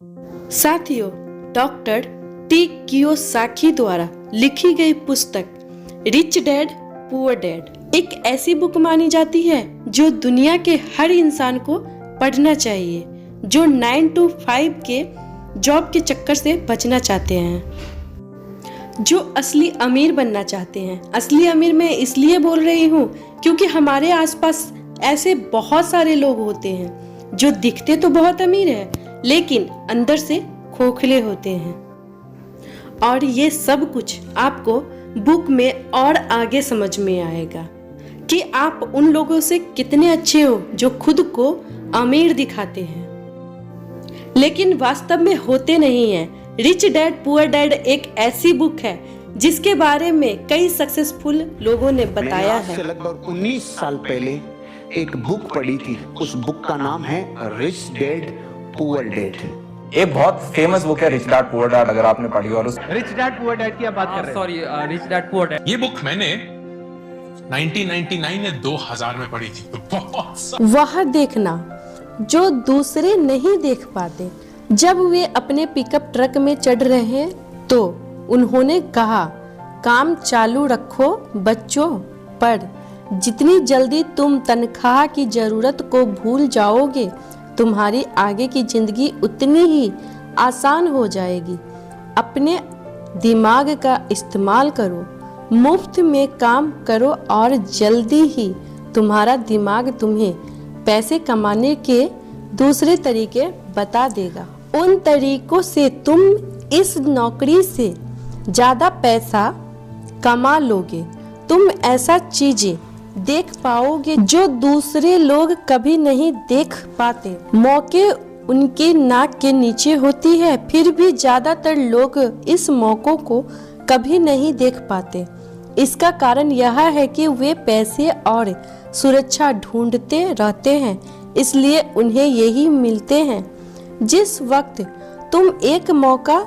साथियों, doctor T Kiyosaki द्वारा लिखी गई पुस्तक रिच डैड पुअर डैड एक ऐसी बुक मानी जाती है जो दुनिया के हर इंसान को पढ़ना चाहिए, जो 9 to 5 के जॉब के चक्कर से बचना चाहते हैं, जो असली अमीर बनना चाहते हैं। असली अमीर मैं इसलिए बोल रही हूँ क्योंकि हमारे आसपास ऐसे बहुत सारे लोग होते हैं जो दिखते तो बहुत अमीर है लेकिन अंदर से खोखले होते हैं। और ये सब कुछ आपको बुक में और आगे समझ में आएगा कि आप उन लोगों से कितने अच्छे हो जो खुद को अमीर दिखाते हैं लेकिन वास्तव में होते नहीं हैं। रिच डैड पुअर डैड एक ऐसी बुक है जिसके बारे में कई सक्सेसफुल लोगों ने बताया है। से लगभग 19 साल पहले एक बुक पढ़ी थी। उस बुक का नाम है रिच डैड पुअर डैड। ये बहुत फेमस बुक है रिच डैड पुअर डैड, अगर आपने पढ़ी। और उस रिच डैड पुअर डैड की आप बात कर रहे हैं? Sorry, rich dad poor dad. ये बुक मैंने 1999 या 2000 में पढ़ी थी। बहुत वह देखना जो दूसरे नहीं देख पाते। जब वे अपने पिकअप ट्रक में चढ़ रहे तो उन्होंने कहा, काम चालू रखो बच्चों, पर जितनी जल्दी तुम तनख्वाह की जरूरत को भूल जाओगे तुम्हारी आगे की जिंदगी उतनी ही आसान हो जाएगी। अपने दिमाग का इस्तेमाल करो, मुफ्त में काम करो और जल्दी ही तुम्हारा दिमाग तुम्हें पैसे कमाने के दूसरे तरीके बता देगा। उन तरीकों से तुम इस नौकरी से ज्यादा पैसा कमा लोगे। तुम ऐसा चीजें देख पाओगे जो दूसरे लोग कभी नहीं देख पाते। मौके उनके नाक के नीचे होती है, फिर भी ज्यादातर लोग इस मौकों को कभी नहीं देख पाते। इसका कारण यह है कि वे पैसे और सुरक्षा ढूंढते रहते हैं, इसलिए उन्हें यही मिलते हैं। जिस वक्त तुम एक मौका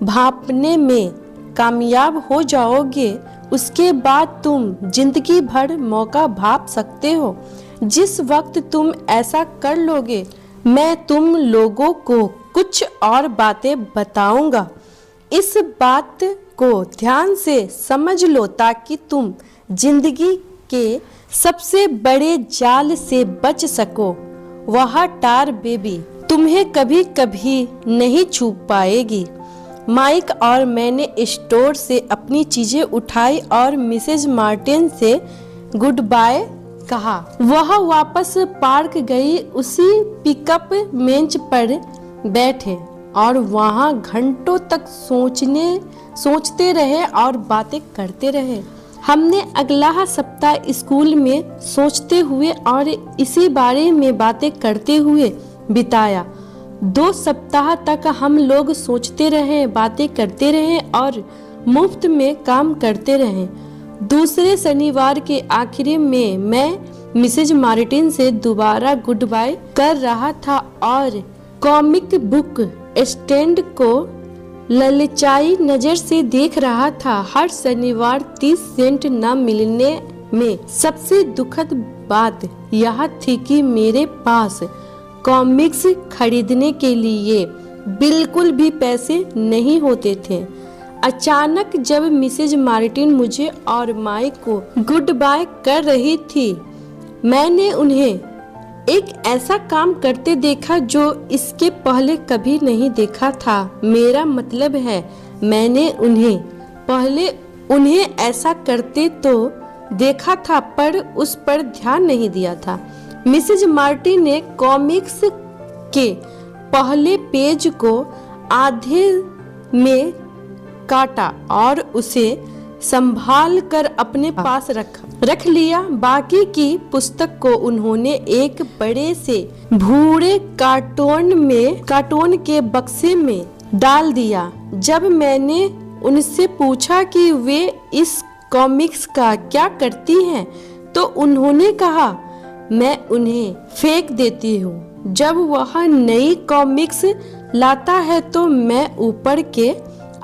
भांपने में कामयाब हो जाओगे उसके बाद तुम जिंदगी भर मौका भाप सकते हो। जिस वक्त तुम ऐसा कर लोगे मैं तुम लोगों को कुछ और बातें बताऊंगा। इस बात को ध्यान से समझ लो ताकि तुम जिंदगी के सबसे बड़े जाल से बच सको। वह टार बेबी तुम्हें कभी कभी नहीं छू पाएगी। माइक और मैंने स्टोर से अपनी चीजें उठाई और मिसेज मार्टिन से गुड बाय कहा। वह वापस पार्क गई, उसी पिकअप बेंच पर बैठे और वहां घंटों तक सोचते रहे और बातें करते रहे। हमने अगला सप्ताह स्कूल में सोचते हुए और इसी बारे में बातें करते हुए बिताया। 2 सप्ताह तक हम लोग सोचते रहे, बातें करते रहे और मुफ्त में काम करते रहे। दूसरे शनिवार के आखिर में मैं मिसेज मार्टिन से दोबारा गुड बाय कर रहा था और कॉमिक बुक स्टैंड को ललचाई नजर से देख रहा था। हर शनिवार 30 सेंट न मिलने में सबसे दुखद बात यह थी कि मेरे पास कॉमिक्स खरीदने के लिए बिल्कुल भी पैसे नहीं होते थे। अचानक जब मिसेज मार्टिन मुझे और माइक को गुड बाय कर रही थी, मैंने उन्हें एक ऐसा काम करते देखा जो इसके पहले कभी नहीं देखा था। मेरा मतलब है मैंने उन्हें ऐसा करते तो देखा था पर उस पर ध्यान नहीं दिया था। मिसेज मार्टिन ने कॉमिक्स के पहले पेज को आधे में काटा और उसे संभाल कर अपने पास रख लिया। बाकी की पुस्तक को उन्होंने एक बड़े से भूरे कार्टून के बक्से में डाल दिया। जब मैंने उनसे पूछा कि वे इस कॉमिक्स का क्या करती हैं, तो उन्होंने कहा, मैं उन्हें फेंक देती हूँ। जब वह नई कॉमिक्स लाता है तो मैं ऊपर के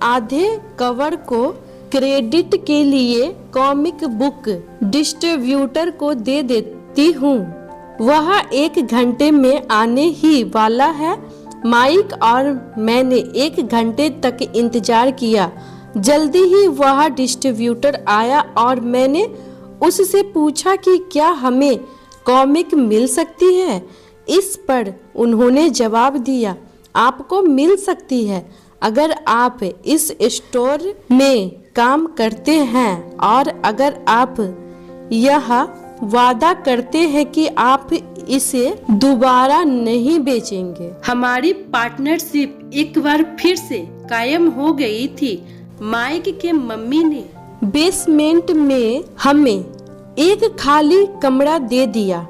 आधे कवर को क्रेडिट के लिए कॉमिक बुक डिस्ट्रीब्यूटर को दे देती हूँ। वह 1 घंटे में आने ही वाला है। माइक और मैंने 1 घंटे तक इंतजार किया। जल्दी ही वह डिस्ट्रीब्यूटर आया और मैंने उससे पूछा कि क्या हमें कॉमिक मिल सकती है। इस पर उन्होंने जवाब दिया, आपको मिल सकती है अगर आप इस स्टोर में काम करते हैं और अगर आप यह वादा करते हैं कि आप इसे दोबारा नहीं बेचेंगे। हमारी पार्टनरशिप एक बार फिर से कायम हो गई थी। माइक के मम्मी ने बेसमेंट में हमें एक खाली कमरा दे दिया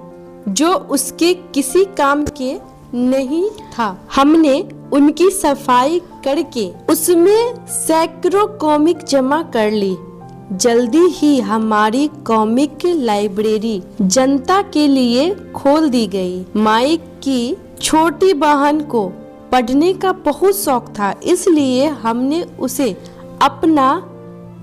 जो उसके किसी काम के नहीं था। हमने उनकी सफाई करके उसमें सैकड़ों कॉमिक जमा कर ली। जल्दी ही हमारी कॉमिक लाइब्रेरी जनता के लिए खोल दी गई। माइक की छोटी बहन को पढ़ने का बहुत शौक था, इसलिए हमने उसे अपना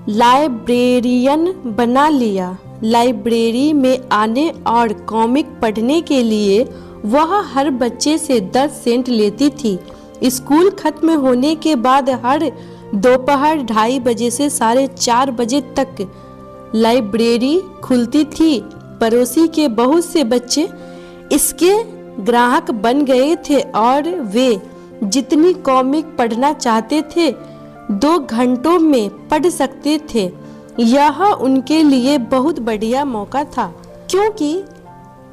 लाइब्रेरियन बना लिया। लाइब्रेरी में आने और कॉमिक पढ़ने के लिए वह हर बच्चे से 10 सेंट लेती थी। स्कूल खत्म होने के बाद हर दोपहर 2:30 बजे से 4:30 बजे तक लाइब्रेरी खुलती थी। पड़ोसी के बहुत से बच्चे इसके ग्राहक बन गए थे और वे जितनी कॉमिक पढ़ना चाहते थे 2 घंटों में पढ़ सकते थे। यह उनके लिए बहुत बढ़िया मौका था क्योंकि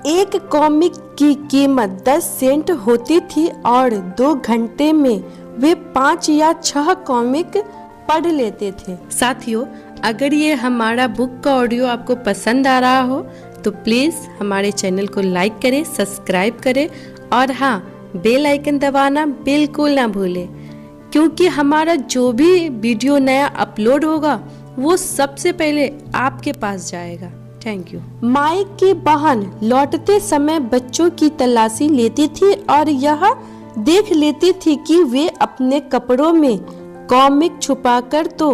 एक कॉमिक की कीमत 10 सेंट होती थी और 2 घंटे में वे 5 या 6 कॉमिक पढ़ लेते थे। साथियों, अगर ये हमारा बुक का ऑडियो आपको पसंद आ रहा हो तो प्लीज़ हमारे चैनल को लाइक करें, सब्सक्राइब करें और हाँ, बेल आइकन दबाना बिल्कुल ना भूलें क्योंकि हमारा जो भी वीडियो नया अपलोड होगा वो सबसे पहले आपके पास जाएगा। Thank you. माइक की बहन लौटते समय बच्चों की तलाशी लेती थी और यह देख लेती थी कि वे अपने कपड़ों में कॉमिक छुपाकर तो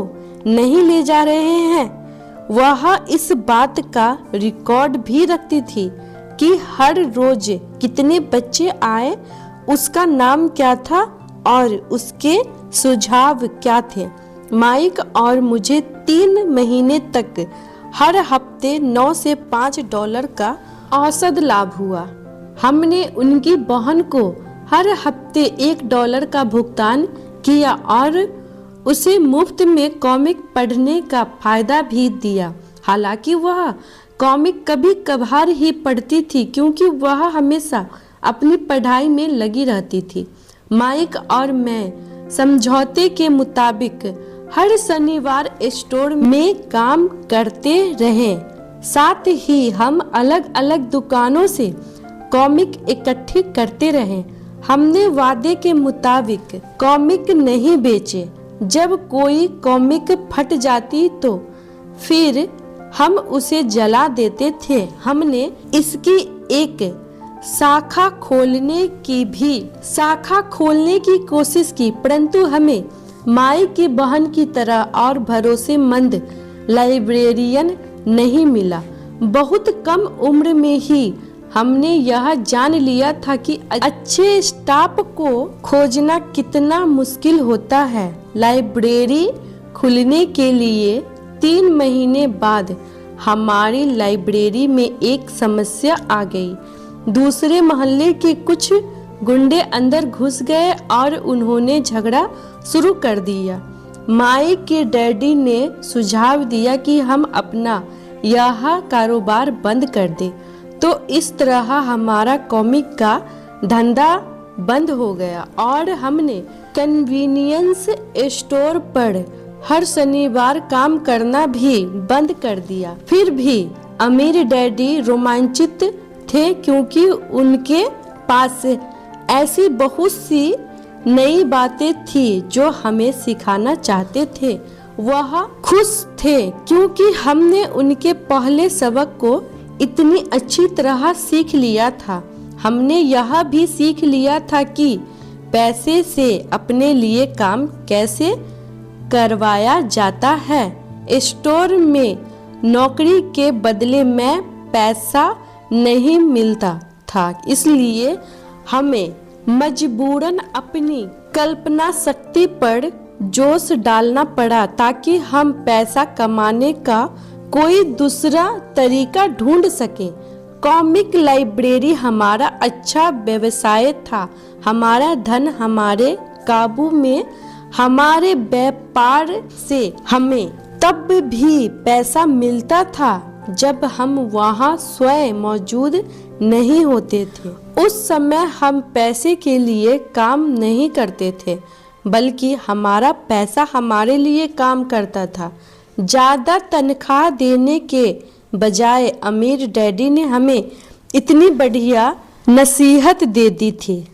नहीं ले जा रहे हैं। वह इस बात का रिकॉर्ड भी रखती थी कि हर रोज कितने बच्चे आए, उसका नाम क्या था और उसके सुझाव क्या थे। माइक और मुझे 3 महीने तक हर हफ्ते 9 से $5 का औसत लाभ हुआ। हमने उनकी बहन को हर हफ्ते $1 का भुगतान किया और उसे मुफ्त में कॉमिक पढ़ने का फायदा भी दिया। हालांकि वह कॉमिक कभी कभार ही पढ़ती थी क्योंकि वह हमेशा अपनी पढ़ाई में लगी रहती थी। माइक और मैं समझौते के मुताबिक हर शनिवार स्टोर में काम करते रहे। साथ ही हम अलग अलग दुकानों से कॉमिक इकट्ठी करते रहे। हमने वादे के मुताबिक कॉमिक नहीं बेचे। जब कोई कॉमिक फट जाती तो फिर हम उसे जला देते थे। हमने इसकी एक शाखा खोलने की कोशिश की, परंतु हमें माई की बहन की तरह और भरोसेमंद लाइब्रेरियन नहीं मिला। बहुत कम उम्र में ही हमने यह जान लिया था कि अच्छे स्टाफ को खोजना कितना मुश्किल होता है। लाइब्रेरी खुलने के लिए 3 महीने बाद हमारी लाइब्रेरी में एक समस्या आ गई। दूसरे मोहल्ले के कुछ गुंडे अंदर घुस गए और उन्होंने झगड़ा शुरू कर दिया। माई के डैडी ने सुझाव दिया कि हम अपना यह कारोबार बंद कर दें। तो इस तरह हमारा कॉमिक का धंधा बंद हो गया और हमने कन्वीनियंस स्टोर पर हर शनिवार काम करना भी बंद कर दिया। फिर भी अमीर डैडी रोमांचित थे क्योंकि उनके पास ऐसी बहुत सी नई बातें थी जो हमें सिखाना चाहते थे। वह खुश थे क्योंकि हमने उनके पहले सबक को इतनी अच्छी तरह सीख लिया था। हमने यह भी सीख लिया था कि पैसे से अपने लिए काम कैसे करवाया जाता है। स्टोर में नौकरी के बदले में पैसा नहीं मिलता था, इसलिए हमें मजबूरन अपनी कल्पना शक्ति पर जोश डालना पड़ा ताकि हम पैसा कमाने का कोई दूसरा तरीका ढूंढ सके। कॉमिक लाइब्रेरी हमारा अच्छा व्यवसाय था। हमारा धन हमारे काबू में, हमारे व्यापार से हमें तब भी पैसा मिलता था जब हम वहाँ स्वयं मौजूद नहीं होते थे। उस समय हम पैसे के लिए काम नहीं करते थे, बल्कि हमारा पैसा हमारे लिए काम करता था। ज़्यादा तनख्वाह देने के बजाय अमीर डैडी ने हमें इतनी बढ़िया नसीहत दे दी थी।